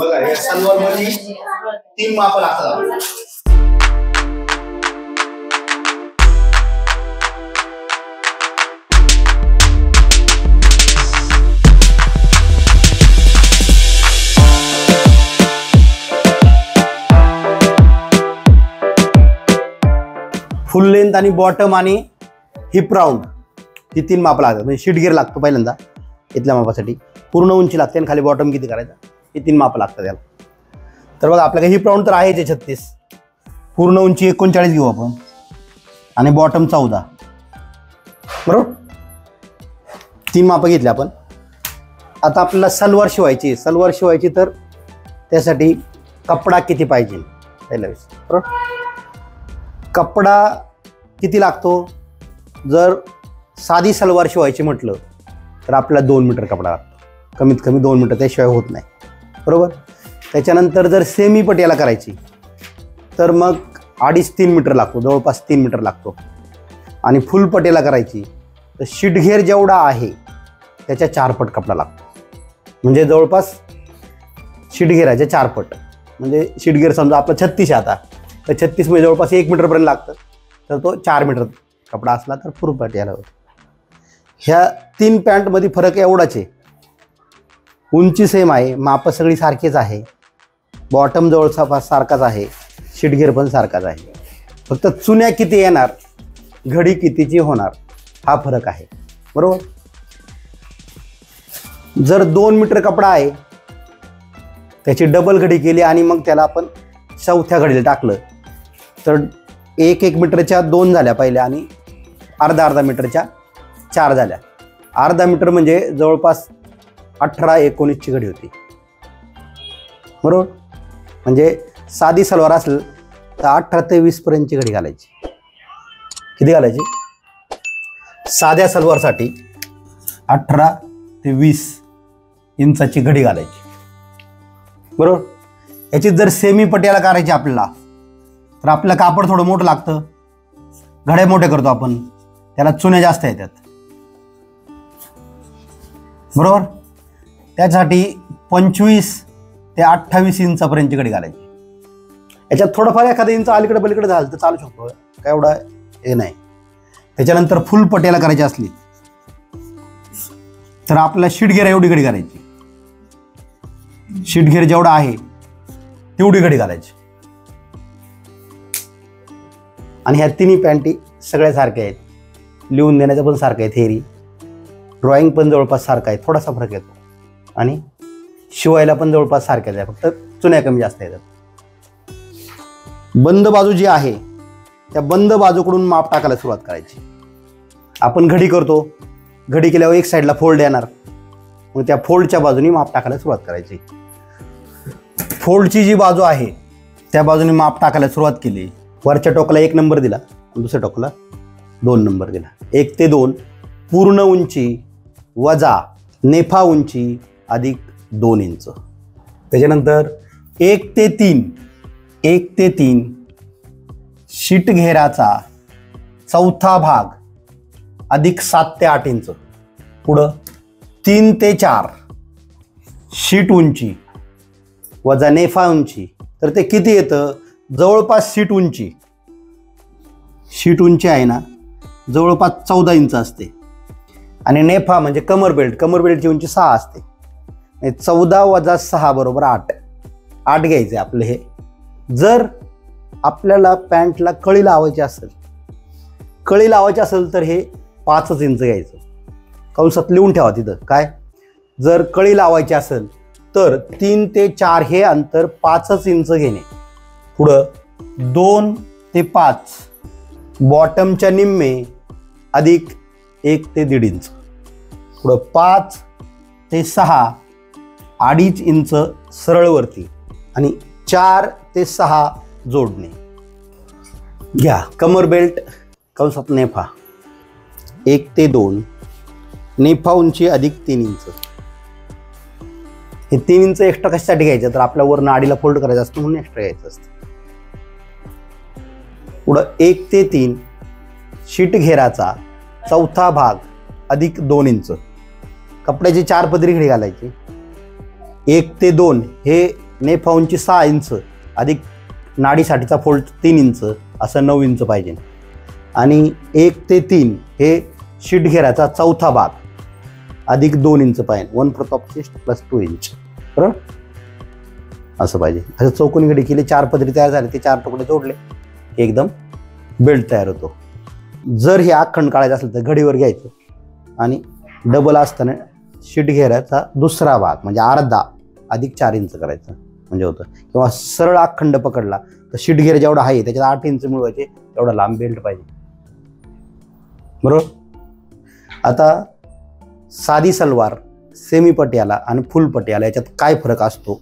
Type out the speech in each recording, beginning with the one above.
बघा या सलवार मध्ये 3 माप लागतात. फुल लेंथ आणि बॉटम आणि हिप राऊंड ही 3 माप लागतात. म्हणजे शीट गिअर लागतो पहिल्यांदा इथल्या मापासाठी. पूर्ण उंची लागते आणि खाली बॉटम किती करायचं हे 3 माप लागतात त्याला. तर बघा आपल्याकडे हिप राऊंड तर आहे ते 36, पूर्ण उंची 39 घेऊ आपण आणि बॉटम 14 बरोबर. 3 माप घेतले आपण. आता आपल्याला सलवार शिवायची तर त्यासाठी कपडा किती पाहिजे पहिला विषय बरोबर. कपडा किती लागतो. जर साधी सलवार शिवायची म्हटलं तर आपल्याला 2 मीटर कपडा लागतो, कमीत कमी 2 मीटर, त्याशिवाय होत नाही बरोबर. त्याच्यानंतर जर सेमी पटियाला करायची तर मग 2.5-3 मीटर लागतो, जवळपास 3 मीटर लागतो. आणि फुल पटियाला करायची तर शीट घेर जेवढा आहे त्याच्या 4 पट कपडा लागतो. म्हणजे जवळपास शीट घेराच्या 4 पट. म्हणजे शीट घेर समजा आपला 36 आहे आता, तर 36 म्हणजे जवळपास 1 मीटरपर्यंत लागतं. तर तो 4 मीटर कपडा असला तर फुल पटियाला होतो. ह्या 3 पॅन्टमध्ये फरक एवढाच आहे, उंची सेम आहे, माप सगळी सारखीच आहे, बॉटम जवळपास सारखाच आहे, शीट घेर पण सारखाच आहे. फक्त चुन्या किती येणार, घडी कितीची होणार हा फरक आहे बरोबर. जर 2 मीटर कपडा आहे त्याची डबल घडी केली आणि मग त्याला आपण 4थ्या घडीला टाकलं तर 1 मीटरच्या 2 झाल्या पहिल्या आणि अर्धा मीटरच्या 4 झाल्या. अर्धा मीटर म्हणजे जवळपास 18-19ची घडी होती बरोबर. म्हणजे साधी सलवार असेल तर 18 ते 20 पर्यंतची घडी घालायची. किती घालायची. साध्या सलवारसाठी 18 ते 20 इंचाची घडी घालायची बरोबर. याची जर सेमी पटियाला करायची आपल्याला तर आपलं कापड थोडं मोठं लागतं, घड्या मोठे करतो आपण, त्याला चुन्या जास्त येतात बरोबर. त्यासाठी 25 ते 28 इंचापर्यंतची घडी घालायची. याच्यात थोडंफार एखादं इंच अलीकडे पलीकडे झालं तर चालू शकतो, काय एवढा हे नाही. त्याच्यानंतर फुल पटियाला करायची असली तर आपल्याला शीट घेर एवढी घडी घालायची. शीट घेर जेवढा आहे तेवढी घडी घालायची. आणि ह्या 3 पॅन्टी सगळ्या सारख्या आहेत. लिहून देण्याचं पण सारखं आहे, थेरी ड्रॉइंग पण जवळपास सारखं आहे, थोडासा फरक येतो. आणि शिवायला पण जवळपास सारख्याच आहे, फक्त चुन्या कमी जास्त येतात. बंद बाजू जी आहे त्या बंद बाजूकडून माप टाकायला सुरुवात करायची. आपण घडी करतो, घडी केल्यावर एक साईडला फोल्ड येणार, मग त्या फोल्डच्या बाजूनी माप टाकायला सुरुवात करायची. फोल्डची जी बाजू आहे त्या बाजूने माप टाकायला सुरुवात केली. वरच्या टोकाला 1 नंबर दिला, दुसऱ्या टोकाला 2 नंबर दिला. 1 ते 2 पूर्ण उंची वजा नेफा उंची अधिक 2 इंच. त्याच्यानंतर 1 ते 3 शीट घेराचा 4था भाग अधिक 7 ते 8 इंच. पुढं 3 ते 4 शीट उंची वजा नेफा उंची. तर ते किती येतं, जवळपास शीट उंची आहे ना जवळपास 14 इंच असते. आणि नेफा म्हणजे कमर बेल्टची उंची 6 असते. 14 वजा 6 बरोबर 8 घ्यायचे आपलं. हे जर आपल्याला पॅन्टला कळी लावायची असेल तर हे 5 इंच घ्यायचं. कंसात लिहून ठेवा तिथं काय, जर कळी लावायची असेल तर 3 ते 4 हे अंतर 5 इंच घेणे. पुढं 2 ते 5 बॉटमच्या निम्मे अधिक 1 ते 1.5 इंच. पुढं 5 ते 6 2.5 इंच सरळवरती आणि 4 ते 6 जोडणे. घ्या कमर बेल्ट कंसात नेफा 1 ते 2 नेफा उंची अधिक 3 इंच. हे 3 इंच एक्स्ट्रा कशासाठी घ्यायचं तर आपल्या वर नाडीला फोल्ड करायचं असतं म्हणून एक्स्ट्रा घ्यायचं असतं. पुढं 1 ते 3 शीट घेराचा 4था भाग अधिक 2 इंच. कपड्याची 4 पदरी घडी घालायची. 1 ते 2 हे नेफा उंची 6 इंच अधिक नाडीसाठीचा फोल्ड 3 इंच असं 9 इंच पाहिजे. आणि 1 ते 3 हे शीटघेराचा चौथा भाग अधिक 2 इंच पाहिजे. 1/4 ऑफ चेस्ट प्लस 2 इंच. बरोबर असं पाहिजे. असं चौकोनी घडी केली, 4 पदरी तयार झाले, ते 4 तुकडे जोडले की एकदम बेल्ट तयार होतो. जर हे अखंड काढायचं असेल तर घडीवर घ्यायचं आणि डबल असताना शीटघेराचा दुसरा भाग म्हणजे अर्धा अधिक 4 इंच करायचं म्हणजे होतं. किंवा सरळ अखंड पकडला तर शीटघेर जेवढा आहे त्याच्यात 8 इंच मिळवायचे, तेवढा लांब बेल्ट पाहिजे. बरोबर. आता साधी सलवार, सेमी पटियाला आणि फुल पटियाला याच्यात काय फरक असतो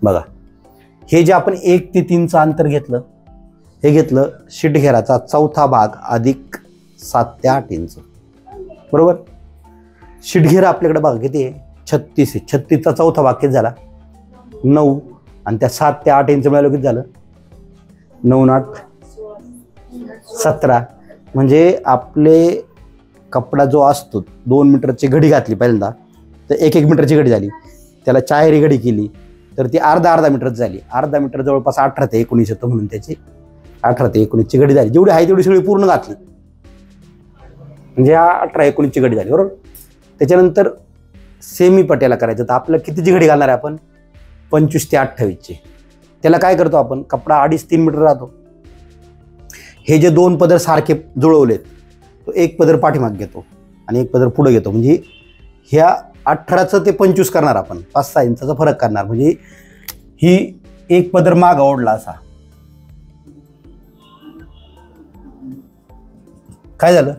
बघा. हे जे आपण 1 ते 3चं अंतर घेतलं, हे घेतलं शीटघेराचा चौथा भाग अधिक 7 ते 8 इंच. बरोबर. शीटघेर आपल्याकडे बघा किती आहे, 36 आहे. 36चा चौथा भाग किती झाला, 9. आणि त्या 7 ते 8 इंच मिळालं किती झालं, 9 8 17. म्हणजे आपले कपडा जो असतो 2 मीटरची घडी घातली पहिल्यांदा तर 1 मीटरची घडी झाली. त्याला 4 घडी केली तर ती अर्धा मीटरच झाली. अर्धा मीटर जवळपास 18 ते 19 येतो, म्हणून त्याची 18 ते 19ची घडी झाली. जेवढी आहे तेवढी सगळी पूर्ण घातली म्हणजे 18-19ची घडी झाली. बरोबर. त्याच्यानंतर सेमी पट्याला करायचं तर आपल्याला कितीची घडी घालणार आहे आपण, 25 ते 28ची. त्याला काय करतो आपण, कपडा 2.5-3 मीटर राहतो. हे जे 2 पदर सारखे जुळवलेत तो 1 पदर पाठीमाग घेतो आणि 1 पदर पुढे घेतो. म्हणजे ह्या 18चं ते 25 करणार आपण, 5-6 इंचाचा फरक करणार. म्हणजे ही 1 पदर माग ओढला असा. काय झालं,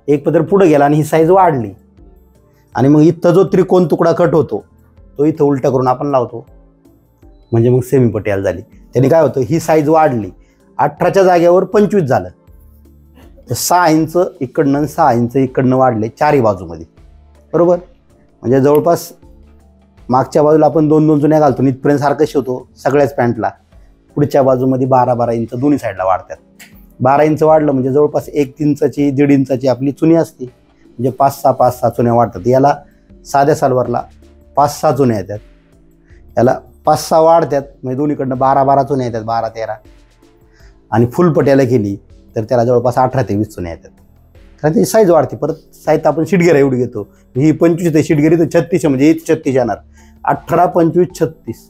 1 पदर पुढे गेला आणि ही साईज वाढली. आणि मग इथं जो त्रिकोण तुकडा कट होतो तो इथं उलटा करून आपण लावतो, म्हणजे मग सेमी पटियाला झाली. त्याने काय होतं, ही साईज वाढली, 18च्या जागेवर 25 झालं. तर 6 इंच इकडनं 6 इंच इकडनं वाढले 4ही बाजूमध्ये. बरोबर. म्हणजे जवळपास मागच्या बाजूला आपण 2-2 चुन्या घालतो, इथपर्यंत सारखं शिवतो सगळ्याच पॅन्टला. पुढच्या बाजूमध्ये 12-12 इंच दोन्ही साईडला वाढतात. 12 इंच वाढलं म्हणजे जवळपास 1 इंचाची 1.5 इंचाची आपली चुनी असते. म्हणजे 5-6 चुन्या वाढतात. याला साध्या सलवारला 5-6 चुन्या येतात, याला 5-6 वाढतात. म्हणजे दोन्हीकडनं 12-12 चुन्या येतात, 12-13. आणि फुल पट्याला केली तर त्याला जवळपास 18 ते 20 चुन्या येतात. कारण त्याची साईज वाढते. परत साईज आपण शीटघेरा एवढी घेतो, ही 25 ते शीटघेरी तर 36 म्हणजे इथे 36 येणार. 18, 25, 36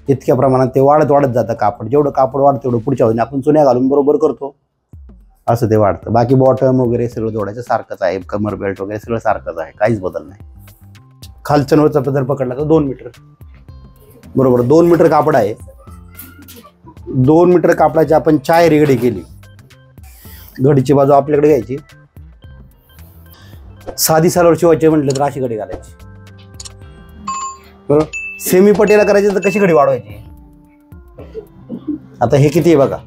इतक्या प्रमाणात ते वाढत जातं कापड. जेवढं कापड वाढतं तेवढं पुढच्या बाजूने आपण चुन्या घालून बरोबर करतो, असं ते वाढतं. बाकी बॉटम वगैरे सगळं जोडायचं सारखंच आहे, कमर बेल्ट वगैरे सगळं सारखंच आहे, काहीच बदल नाही. खालच्या नवरचा पदर पकडला तर 2 मीटर. बरोबर. 2 मीटर कापड आहे. 2 मीटर कापडाची आपण 4 घडी केली. घडीची बाजू आपल्याकडे घ्यायची. साधी सलवार शिवायची म्हटलं तर अशी घडी घालायची. बरोबर. सेमी पटियाला करायची तर कशी घडी वाढवायची. आता हे किती आहे बघा,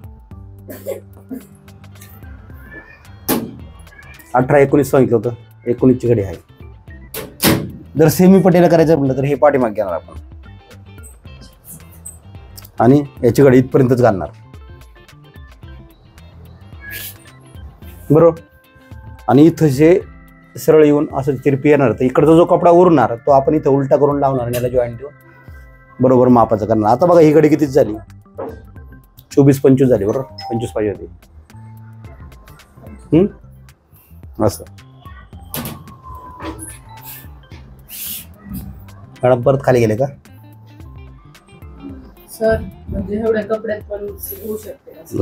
18-19 सांगितलं होतं, 19ची घडी आहे. जर सेमी पटियाला करायचं म्हटलं तर हे पाठीमाग घेणार आपण आणि याची घडी इथपर्यंतच घालणार. बरोबर. आणि इथं जे सरळ येऊन असं तिरपी येणार तर इकडचा जो कपडा उरणार तो आपण इथं उलटा करून लावणार आणि याला जॉईंट देऊन बरोबर मापाचं करणार. आता बघा ही घडी कितीच झाली, 24-25 झाली. बरोबर. 25 पाहिजे होती. असं. मॅडम परत खाली गेले का सर, म्हणजे एवढ्या कपड्यात पण होऊ शकते.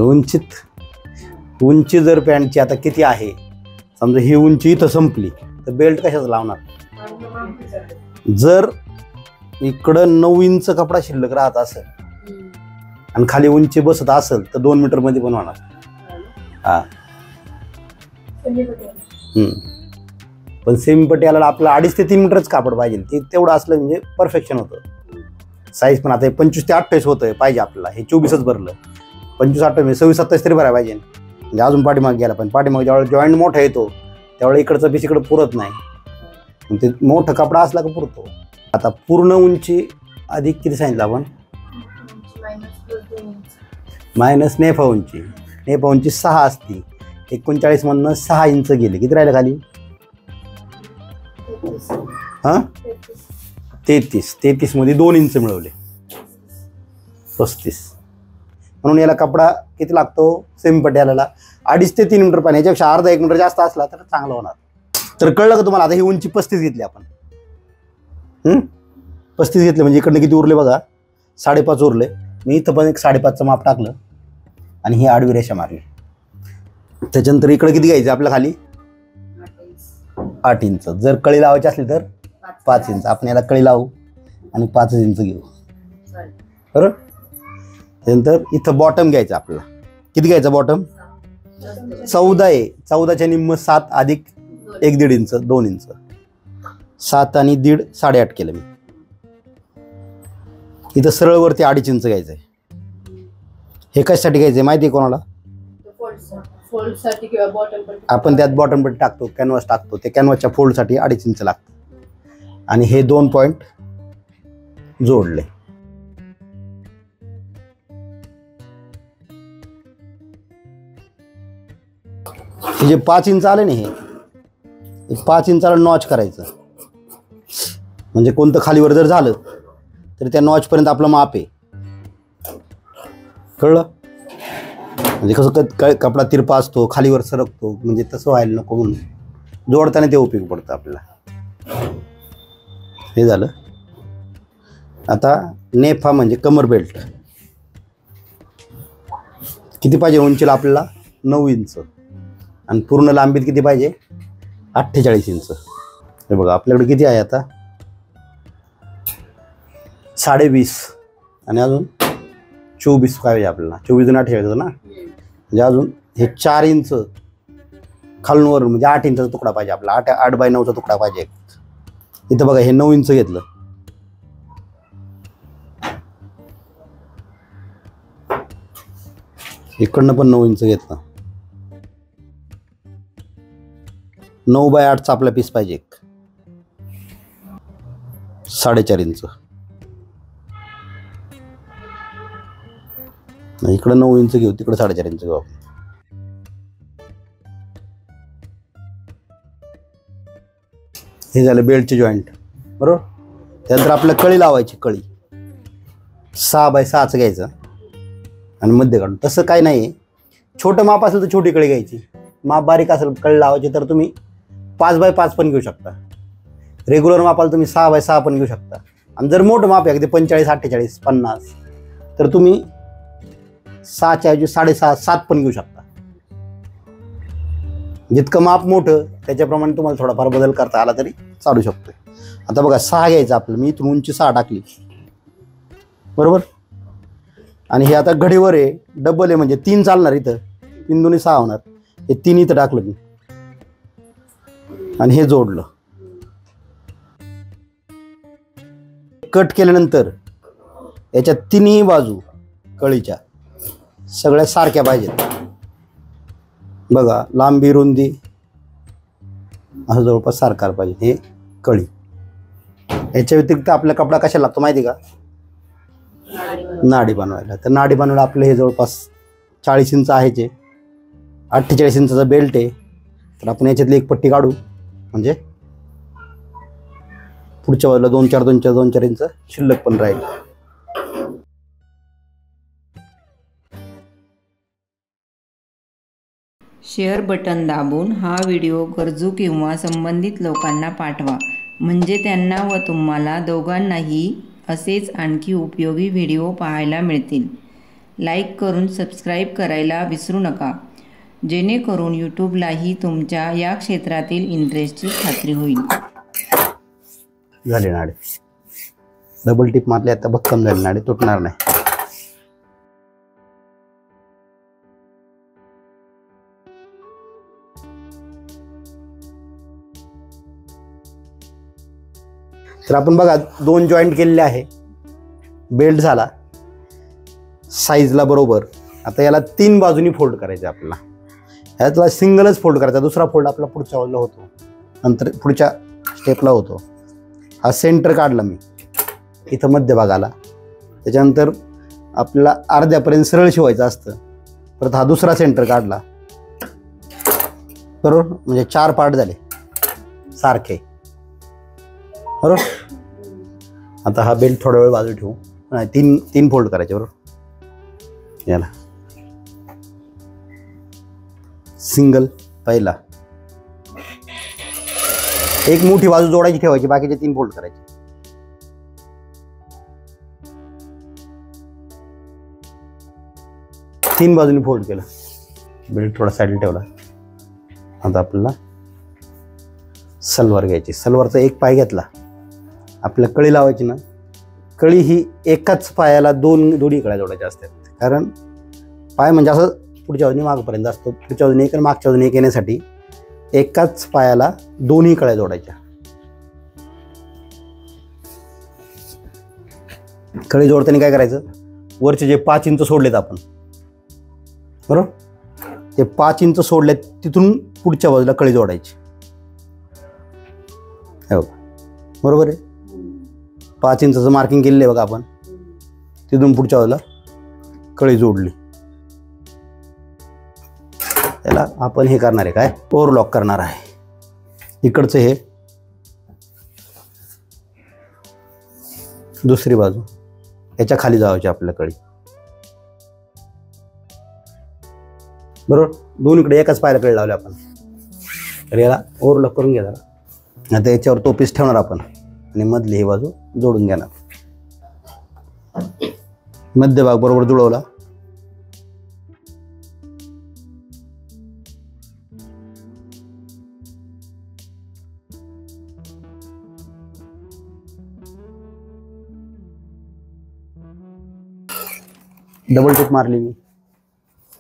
उंची जर पॅन्टची आता किती आहे, समजा ही उंची इथं संपली तर बेल्ट कशाच लावणार. जर इकडं 9 इंच कपडा शिल्लक राहत असेल आणि खाली उंची बसत असेल तर 2 मीटर मध्ये पण होणार. हा. पण सेमी पटियाला आपलं 2.5 ते 3 मीटरच कापड पाहिजे. ते तेवढं असलं म्हणजे परफेक्शन होतं. साईज पण आता 25 ते 28 होतं पाहिजे आपल्याला. हे 24च भरलं, 25-28 म्हणजे 26-27 तरी भरायला पाहिजे. म्हणजे अजून पाठीमाग गेला. पण पाठीमाग ज्यावेळेला जॉईंट मोठा येतो त्यावेळेला इकडचं पीस इकडं पुरत नाही. ते मोठं कपडा असला का पुरतो. आता पूर्ण उंची अधिक किती सांगितलं आपण, मायनस नेफा उंची. नेफा उंची 6 असती, 39 मधनं 6 इंच गेले, किती राहिलं खाली, 33 मध्ये 2 इंच मिळवले. 35. म्हणून याला कपडा किती लागतो सेमी पट्याला 2.5 ते 3 मीटर पाणी, याच्यापेक्षा अर्धा 1 मीटर जास्त असला तर चांगला होणार. तर कळलं का तुम्हाला? आता ही उंची 35 घेतली आपण. 35 घेतले म्हणजे इकडनं किती उरले बघा, 5.5 उरले. मी इथं पण एक 5.5चं माप टाकलं आणि ही आडवी रेषा मारली. त्याच्यानंतर इकडे किती घ्यायचं आपल्या खाली 8 इंच. जर कळी लावायची असली तर 5 इंच. आपण याला कळी लावू आणि 5 इंच घेऊ, बरोबर. त्यानंतर इथं बॉटम घ्यायचं आपल्याला. किती घ्यायचं बॉटम? 14 आहे. 14च्या निम्म 7 अधिक 1.5 इंच 2 इंच. 7 आणि 1.5 8.5 केलं मी. इथं सरळवरती 2.5 इंच घ्यायचं आहे. हे कशासाठी घ्यायचं आहे माहिती आहे कोणाला? फोल्डसाठी किंवा बॉटम पट्टी. आपण त्यात बॉटम पट्टी टाकतो, कॅनव्हास टाकतो. ते कॅनव्हासच्या फोल्डसाठी 2.5 इंच लागतं. आणि हे 2 पॉईंट जोडले. हे जे 5 इंच आले ना, हे 5 इंचाला नॉच करायचं. म्हणजे कोणतं खालीवर जर झालं तर त्या नॉचपर्यंत आपलं माप आहे. कळलं? म्हणजे कसं कपडा तिरपा असतो, खालीवर सरकतो, म्हणजे तसं व्हायला नको म्हणून जोडताना ते उपयोग पडतं आपल्याला. हे झालं. आता नेफा म्हणजे कमर बेल्ट. किती पाहिजे उंचीला आपल्याला? 9 इंच. आणि पूर्ण लांबीत किती पाहिजे? 48 इंच. हे बघा आपल्याकडे किती आहे आता? 20.5 आणि अजून 24 पाहिजे आपल्याला. 24 आणि 48 ना, म्हणजे अजून हे 4 इंच खालून वर, म्हणजे 8 इंचाचा तुकडा पाहिजे आपल्याला. 8x9चा तुकडा पाहिजे. इथं बघा हे 9 इंच घेतलं. इकडनं पण 9 इंच घेतलं. 9x8चा आपला पीस पाहिजे. 4.5 इंच. इकडं 9 इंच घेऊ, तिकडं 4.5 इंच घेऊ. हे झालं बेल्टचे जॉईंट, बरोबर. त्यानंतर आपल्याला कळी लावायची. कळी 6x6चं घ्यायचं आणि मध्ये काढून. तसं काय नाही, छोटं माप असेल तर छोटी कळी घ्यायची. माप बारीक असेल कळी लावायची तर तुम्ही 5x5 पण घेऊ शकता. रेग्युलर मापाला तुम्ही 6x6 पण घेऊ शकता. आणि जर मोठं माप आहे अगदी 45 48 50 तर तुम्ही 6च्या ऐवजी 6.5 7 पण घेऊ शकता. जितकं माप मोठं त्याच्याप्रमाणे तुम्हाला थोडाफार बदल करता आला तरी चालू शकतो. आता बघा 6 घ्यायचं आपलं. मी इथून उंची 6 टाकली, बरोबर. आणि हे आता घडीवर आहे, डबल आहे म्हणजे 3 चालणार. इथं 3 2 6 होणार. हे 3 इथं टाकलं मी आणि हे जोडलं. कट केल्यानंतर याच्या तिन्ही बाजू कळीच्या सगळ्या सारख्या पाहिजेत. बघा लांबी रुंदी असं जवळपास सारखा पाहिजे. हे कळी. याच्या व्यतिरिक्त आपला कपडा कशाला लागतो माहिती का? नाडी बनवायला. तर नाडी बनवायला आपलं हे जवळपास 40 इंच आहे. 48 इंचाचा बेल्ट आहे. तर आपण याच्यातली एक पट्टी काढू, म्हणजे पुढच्या बाजूला 2-4 इंच शिल्लक पण राहील. शेअर बटन दाबून हा व्हिडिओ गरजू किंवा संबंधित लोकांना पाठवा, म्हणजे त्यांना व तुम्हाला दोघांनाही असेच आणखी उपयोगी व्हिडिओ पाहायला मिळतील. लाईक करून सबस्क्राईब करायला विसरू नका, जेणेकरून यूट्यूबलाही तुमच्या या क्षेत्रातील इंटरेस्टची खात्री होईल. झाले नाडे. डबल टिप मारली आता भक्कम झाले नाडे, तुटणार नाही. तर आपण बघा 2 जॉईंट केलेले आहे. बेल्ट झाला साईजला बरोबर. आता याला 3 बाजूनी फोल्ड करायचं आपल्याला. ह्यातला सिंगलच फोल्ड करायचा, दुसरा फोल्ड आपला पुढच्या बाजूला होतो, नंतर पुढच्या स्टेपला होतो. हा सेंटर काढला मी इथं मध्यभागाला. त्याच्यानंतर आपल्याला अर्ध्यापर्यंत सरळ शिवायचं असतं. परत हा दुसरा सेंटर काढला, बरोबर. म्हणजे 4 पार्ट झाले सारखे, बरोबर. आता हा बेल्ट थोडा वेळ बाजू ठेवू. नाही 3 फोल्ड करायचे, बरोबर. याला सिंगल पहिला, एक मोठी बाजू जोडायची ठेवायची, बाकीचे 3 फोल्ड करायचे. तीन बाजूने फोल्ड केलं, बेल्ट थोडा साईडला ठेवला. आता आपल्याला सलवार घ्यायची. सलवारचा एक पाय घेतला, आपल्याला कळी लावायची ना. कळी ही एकाच पायाला दोन्ही कळ्या जोडायच्या असतात. कारण पाय म्हणजे असं पुढच्या बाजूने मागपर्यंत असतो, पुढच्या बाजूने एक आणि मागच्या बाजूने एक येण्यासाठी एकाच पायाला दोन्ही कळ्या जोडायच्या. कळी जोडताना काय करायचं, वरचे जे 5 इंच सोडलेत आपण, बरोबर, ते 5 इंच सोडलेत तिथून पुढच्या बाजूला कळी जोडायची. हो बरोबर आहे. 5 इंचाचं मार्किंग केलेलं आहे बघा आपण, तिथून पुढच्या बाजूला कळी जोडली. त्याला आपण हे करणार आहे काय, ओव्हरलॉक करणार आहे. इकडचं हे दुसरी बाजू याच्या खाली जावायची आपल्या कळी, बरोबर. दोन्हीकडे एकाच पायाला कळी लावली आपण. तर याला ओव्हरलॉक करून घ्या जरा. आता याच्यावर तो पीस ठेवणार आपण आणि मधली ही बाजू जोडून घेणार. मध्यभाग बरोबर जुळवला. डबल टिप मारली मी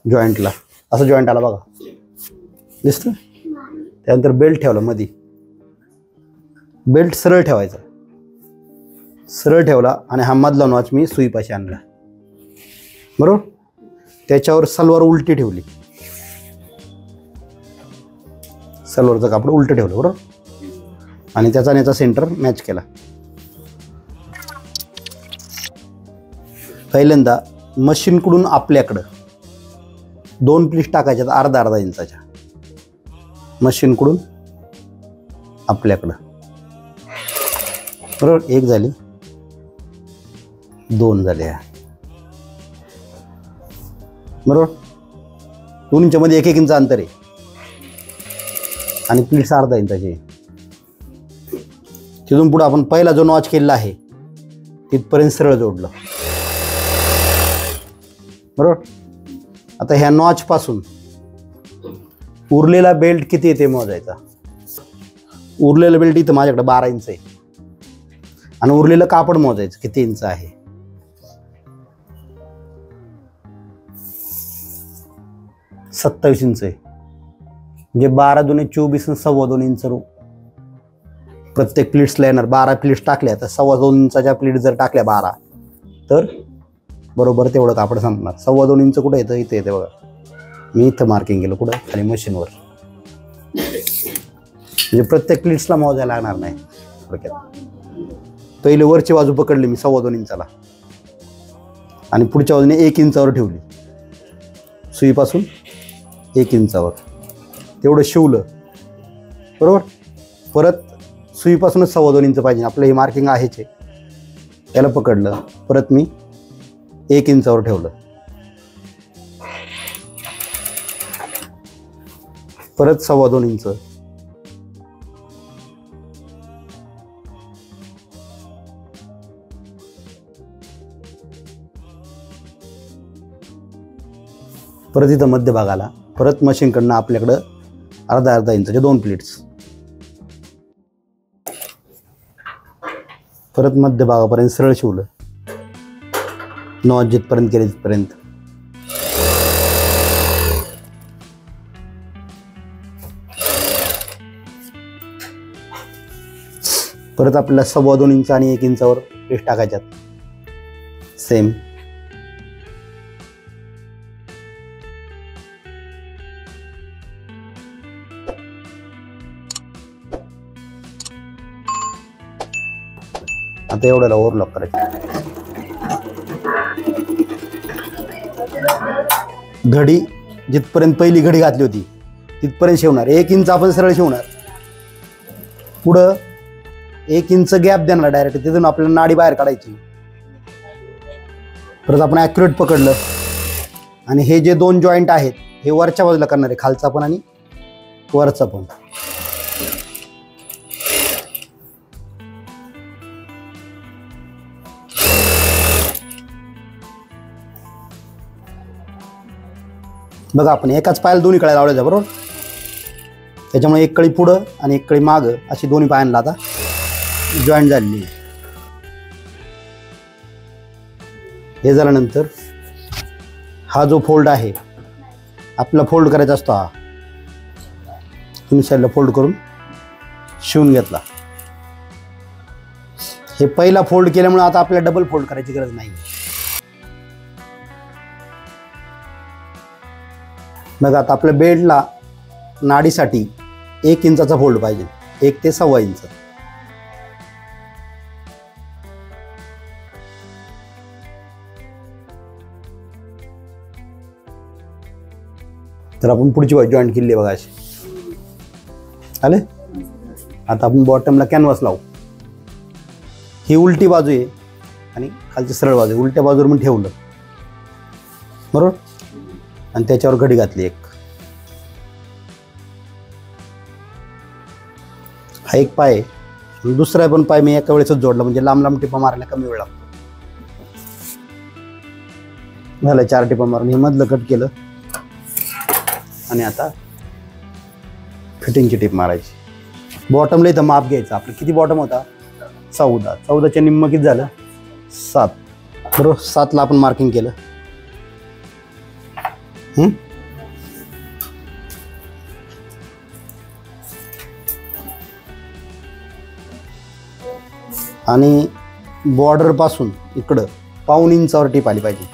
जॉईंटला, असं जॉईंट आला बघा, दिसतं. त्यानंतर बेल्ट ठेवला मध्ये. बेल्ट सरळ ठेवायचा, सरळ ठेवला आणि हा मधला नॉच मी सुईपाशी आणला, बरोबर. त्याच्यावर सलवार उलटी ठेवली, सलवारचं कापड उलटं ठेवलं, बरोबर. आणि त्याचा आणि याचा सेंटर मॅच केला. पहिल्यांदा मशीनकडून आपल्याकडं 2 प्लीट टाकायच्यात अर्धा इंचाच्या, मशीनकडून आपल्याकडं, बरोबर. 1 झाली, 2 झाल्या, बरोबर. दोन्हीच्या मध्ये 1-1 इंच अंतर आहे आणि प्लीट्स अर्धा इंचाची. तिथून पुढे आपण पहिला जो नॉच केलेला आहे तिथपर्यंत सरळ जोडलं, बरोबर. आता ह्या नॉच पासून उरलेला बेल्ट किती येते मोजायचा. उरलेला बेल्ट इथं माझ्याकडे 12 इंच आहे आणि उरलेलं कापड मोजायचं किती इंच आहे. 27 इंच आहे, म्हणजे 12 दुने 24 आणि 2.25 इंच प्रत्येक प्लीट्सला येणार. 12 प्लीट्स टाकल्या तर 2.25 इंचाच्या प्लीट जर टाकल्या 12 तर बरोबर तेवढं कापड संपणार. 2.25 इंच कुठं येतं, इथे येते बघा. मी इथं मार्किंग केलं, कुठं, खाली मशीनवर. म्हणजे प्रत्येक प्लीट्सला मोजायला लागणार नाही थोडक्यात. पहिले वरची बाजू पकडली मी 2.25 इंचाला आणि पुढच्या बाजूने 1 इंचावर ठेवली, सुईपासून 1 इंचावर तेवढं शिवलं, बरोबर. परत सुईपासूनच 2.25 इंच पाहिजे आपलं, हे मार्किंग आहेच आहे. त्याला पकडलं, परत मी 1 इंचावर ठेवलं, परत 2.25 इंच, परत इथं मध्यभागाला परत मशीनकडनं आपल्याकडं अर्धा इंचाचे 2 प्लीट्स, परत मध्यभागापर्यंत सरळ शिवलं, नॉच जिथपर्यंत केले तिथपर्यंत. परत आपल्याला 2.25 इंच आणि 1 इंचावर प्लीट्स टाकायच्यात सेम. आता एवढ्याला ओव्हरलॉक करायचं. घडी जिथपर्यंत पहिली घडी घातली होती तिथपर्यंत शिवणार. 1 इंच आपण सरळ शिवणार, पुढं 1 इंच गॅप देणार डायरेक्ट, तिथून आपल्याला नाडी बाहेर काढायची. परत आपण ॲक्युरेट पकडलं आणि हे जे 2 जॉईंट आहेत हे वरच्या बाजूला करणार आहे, खालचा पण आणि वरचा पण. बघा आपण एकाच पायाला दोन्ही कळ्या लावल्या बरोबर. त्याच्यामुळे एक कळी पुढं आणि एक कळी मागं अशी दोन्ही पायांना आता जॉईंट झालेली आहे. हे झाल्यानंतर हा जो फोल्ड आहे आपला फोल्ड करायचा असतो, हा तुम्ही साईडला फोल्ड करून शिवून घेतला. हे पहिला फोल्ड केल्यामुळे आता आपल्याला डबल फोल्ड करायची गरज नाही. मग आता आपल्या बेल्टला नाडीसाठी 1 इंचाचा फोल्ड पाहिजे, 1 ते 1.25 इंच. तर आपण पुढची बाजू जॉईंट केली बघा अशी आले. आता आपण बॉटमला कॅनव्हास लावू. ही उलटी बाजू आहे आणि खालची सरळ बाजू आहे. उलट्या बाजूवर मी ठेवलं बरोबर आणि त्याच्यावर घडी घातली एक. हा एक पाय आहे, दुसरा पण पाय मी एका वेळेसच जोडला म्हणजे लांब लांब टिपा मारायला कमी वेळ लागतो. झालं 4 टिपा मारून हे मधलं कट केलं आणि आता फिटिंगची टिप मारायची. बॉटमला इथं माप घ्यायचं. आपलं किती बॉटम होता 14, 14च्या निम्म किती झालं 7 बरोबर. 7ला आपण मार्किंग केलं. आणि बॉर्डर पासून इकडं 1.25 इंचावर टीप आली पाहिजे.